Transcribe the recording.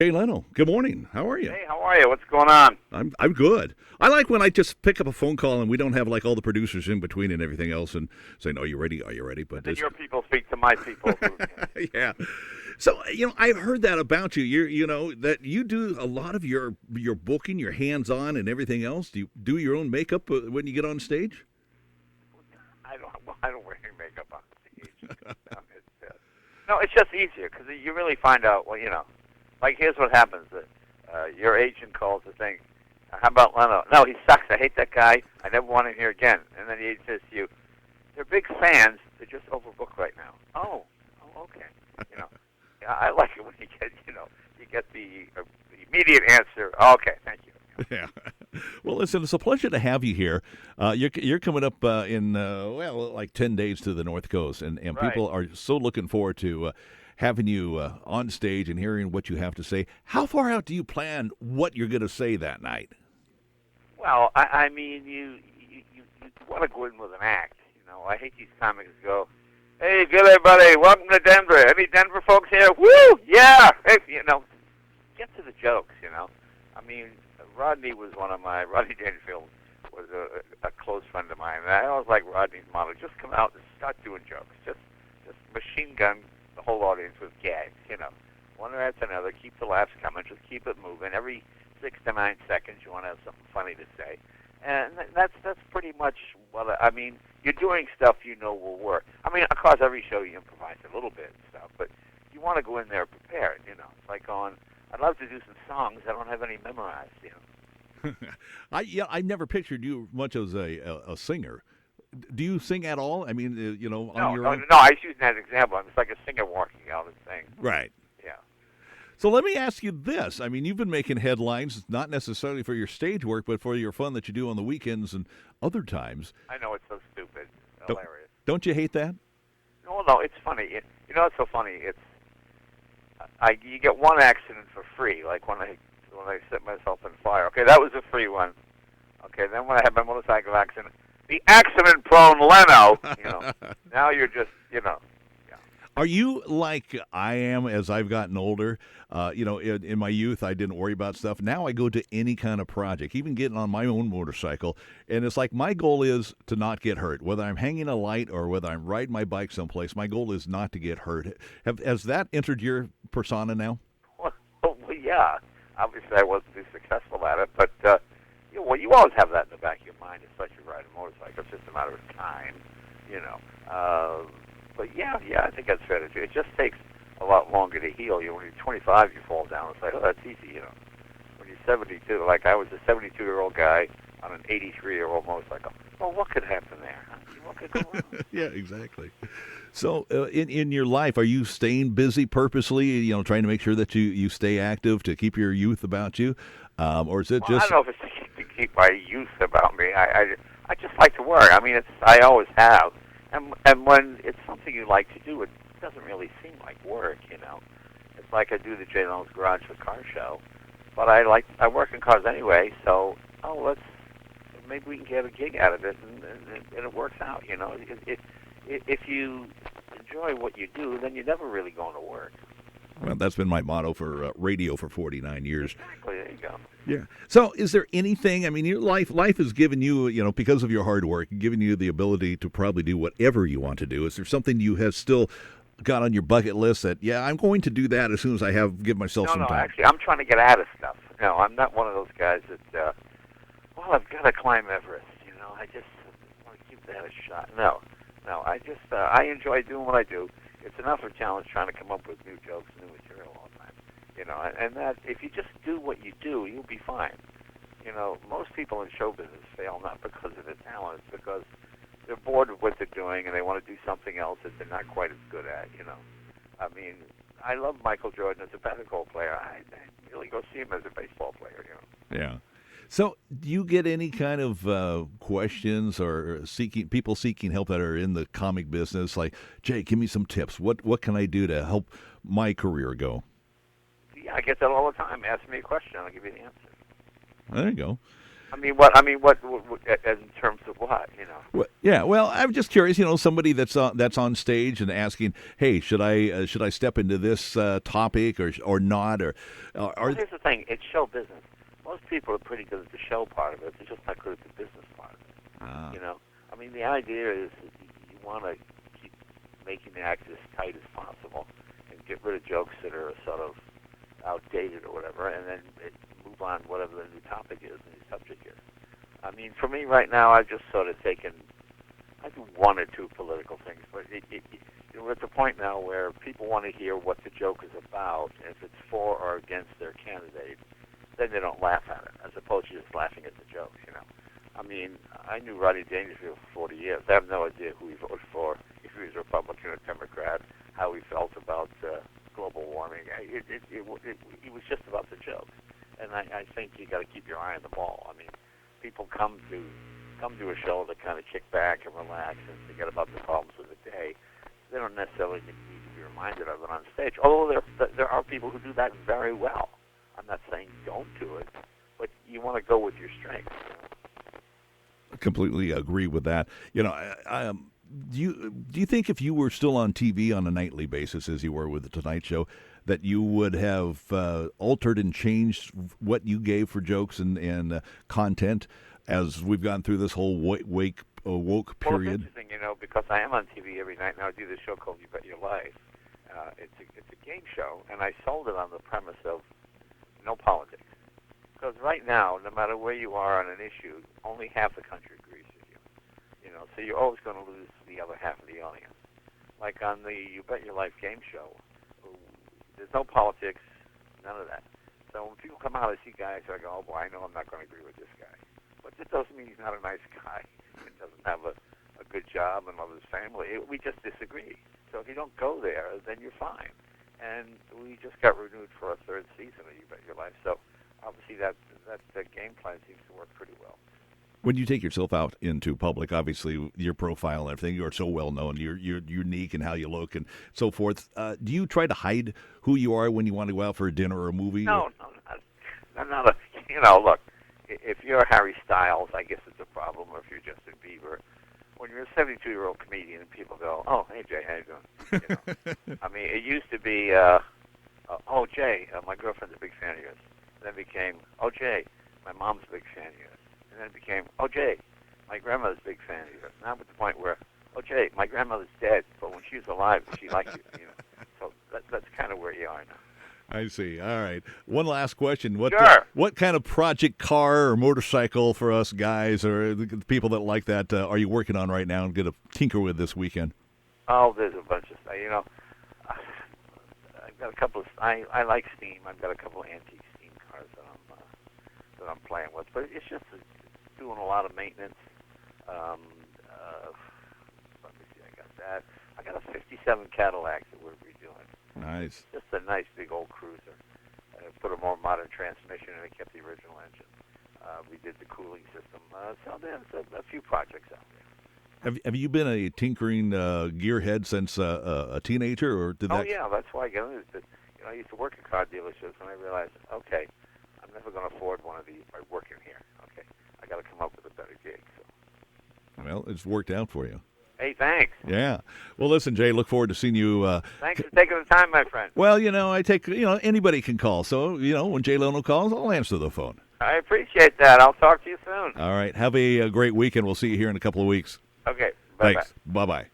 Hey Leno, good morning. How are you? Hey, how are you? What's going on? I'm good. I like when I just pick up a phone call and we don't have like all the producers in between and everything else and saying, "Are you ready? Are you ready?" And But then it's your people speak to my people. yeah. So I've heard that about you. That you do a lot of your booking, your hands on, and everything else. Do you do your own makeup when you get on stage? I don't wear any makeup on stage. No, it's just easier because you really find out. Well, like here's what happens: your agent calls the thing. How about Leno? No, he sucks. I hate that guy. I never want him here again. And then the agent says to you, "They're big fans. They're just overbooked right now." Oh, okay. You know, I like it when you get the immediate answer. Okay, thank you. Yeah. Well, listen, it's a pleasure to have you here. You're coming up in like 10 days to the North Coast, and Right. people are so looking forward to having you on stage and hearing what you have to say. How far out do you plan what you're going to say that night? Well, I mean, you want to go in with an act. I hate these comics who go, "Hey, good everybody, welcome to Denver. Any Denver folks here? Woo, yeah." Hey, get to the jokes. I mean, Rodney Dangerfield was a close friend of mine, and I always like Rodney's motto: just come out and start doing jokes. Just machine gun the whole audience with gags. One after another. Keep the laughs coming. Just keep it moving. Every 6 to 9 seconds, you want to have something funny to say, and that's pretty much I mean. You're doing stuff will work. I mean, of course, every show you improvise a little bit and stuff, but you want to go in there prepared. It's like going. I'd love to do some songs. I don't have any memorized. I never pictured you much as a singer. Do you sing at all? I mean, on No, your no, own. no. I was using that example. It's like a singer walking out and saying, Right. "Yeah." So let me ask you this. I mean, you've been making headlines, not necessarily for your stage work, but for your fun that you do on the weekends and other times. I know it's so stupid, Don't, hilarious. don't you hate that? No, it's funny. It's so funny. You get one accident for free, like when I set myself on fire. Okay, that was a free one. Okay, then when I had my motorcycle accident, the accident-prone Leno. Now you're just, yeah. Are you like I am as I've gotten older? In my youth, I didn't worry about stuff. Now I go to any kind of project, even getting on my own motorcycle. And it's like my goal is to not get hurt. Whether I'm hanging a light or whether I'm riding my bike someplace, my goal is not to get hurt. Has that entered your persona now? Well, yeah. Obviously, I wasn't too successful at it, but you always have that in the back of your mind. It's like you ride a motorcycle. It's just a matter of time, you know. But yeah, I think that's fair to do. It just takes a lot longer to heal. When you're 25, you fall down. It's like, oh, that's easy, When you're 72, like I was a 72-year-old guy on an 83-year-old motorcycle. Well, what could happen there? Huh? What could go wrong? Yeah, exactly. So, in your life, are you staying busy purposely? Trying to make sure that you stay active to keep your youth about you, or is it Well, I just? don't know if it's to keep my youth about me. I just like to work. I mean, I always have, and when it's something you like to do, it doesn't really seem like work. It's like I do the J. Lone's Garage for Car Show, but I work in cars anyway. So maybe we can get a gig out of it, and it works out. If you enjoy what you do, then you're never really going to work. Well, that's been my motto for radio for 49 years. Exactly. There you go. Yeah. So, is there anything? I mean, your life has given you, because of your hard work, given you the ability to probably do whatever you want to do. Is there something you have still got on your bucket list that, yeah, I'm going to do that as soon as I give myself some No. time? Actually, I'm trying to get out of stuff. No, I'm not one of those guys that. Well, I've got to climb Everest. I just want to give that a shot. No. I enjoy doing what I do. It's enough of a challenge trying to come up with new jokes, new material all the time. And that if you just do what you do, you'll be fine. Most people in show business fail not because of their talent, it's because they're bored of what they're doing and they want to do something else that they're not quite as good at. I mean, I love Michael Jordan as a basketball player. I really go see him as a baseball player. Yeah. So, do you get any kind of questions or people seeking help that are in the comic business? Like, Jay, give me some tips. What can I do to help my career go? Yeah, I get that all the time. Ask me a question, I'll give you the answer. There you go. I mean, what? In terms of what? Well, yeah, well, I'm just curious. Somebody that's on stage and asking, "Hey, should I step into this topic or not?" Well, here's the thing: it's show business. Most people are pretty good at the show part of it. They're just not good at the business part of it. I mean, the idea is that you want to keep making the act as tight as possible and get rid of jokes that are sort of outdated or whatever, and then move on whatever the new topic is and the subject is. I mean, for me right now, I've just sort of taken, I do one or two political things, but we're at the point now where people want to hear what the joke is about, and if it's for or against their candidate, then they don't laugh at it, as opposed to just laughing at the jokes, I mean, I knew Rodney Dangerfield for 40 years. I have no idea who he voted for, if he was a Republican or Democrat, how he felt about global warming. It was just about the jokes. And I think you got to keep your eye on the ball. I mean, people come to a show to kind of kick back and relax and forget about the problems of the day. They don't necessarily need to be reminded of it on stage. Although there are people who do that very well. I'm not saying don't do it, but you want to go with your strengths. I completely agree with that. Do you think if you were still on TV on a nightly basis, as you were with the Tonight Show, that you would have altered and changed what you gave for jokes and content as we've gone through this whole woke period? Well, it's interesting, because I am on TV every night now. I do this show called You Bet Your Life. It's a game show, and I sold it on the premise of no politics. Because right now, no matter where you are on an issue, only half the country agrees with you. So you're always going to lose the other half of the audience. Like on the You Bet Your Life game show, there's no politics, none of that. So when people come out, I see guys, I go, oh boy, I know I'm not going to agree with this guy. But that doesn't mean he's not a nice guy. He doesn't have a good job and love his family. We just disagree. So if you don't go there, then you're fine. And we just got renewed for a third season of You Bet Your Life. So obviously that game plan seems to work pretty well. When you take yourself out into public, obviously your profile and everything, you're so well known, you're unique in how you look and so forth. Do you try to hide who you are when you want to go out for a dinner or a movie? No, not look, if you're Harry Styles, I guess it's a problem, or if you're Justin Bieber. When you're a 72-year-old comedian and people go, oh, hey, Jay, how you doing? I mean, it used to be, oh, Jay, my girlfriend's a big fan of yours. And then it became, oh, Jay, my mom's a big fan of yours. And then it became, oh, Jay, my grandmother's a big fan of yours. Now I'm at the point where, oh, Jay, my grandmother's dead, but when she was alive, she liked you. So that's kind of where you are now. I see. All right. One last question. Sure. What kind of project car or motorcycle for us guys or the people that like that are you working on right now and going to tinker with this weekend? Oh, there's a bunch of stuff. I've got a couple of. I like steam. I've got a couple of antique steam cars that I'm playing with, but it's just doing a lot of maintenance. Let me see. I got that. I got a '57 Cadillac that we're redoing. Nice. Just a nice big old cruiser. Put a more modern transmission and it kept the original engine. We did the cooling system. So there's a few projects out there. Have you been a tinkering gearhead since a teenager, or did that? Oh yeah, that's why I got into it. I used to work at car dealerships, and I realized, okay, I'm never going to afford one of these by working here. Okay, I got to come up with a better gig. So. Well, it's worked out for you. Hey, thanks. Yeah. Well, listen, Jay, look forward to seeing you. Thanks for taking the time, my friend. Well, I take, anybody can call. So, when Jay Leno calls, I'll answer the phone. I appreciate that. I'll talk to you soon. All right. Have a great weekend. We'll see you here in a couple of weeks. Okay. Bye-bye. Thanks. Bye-bye.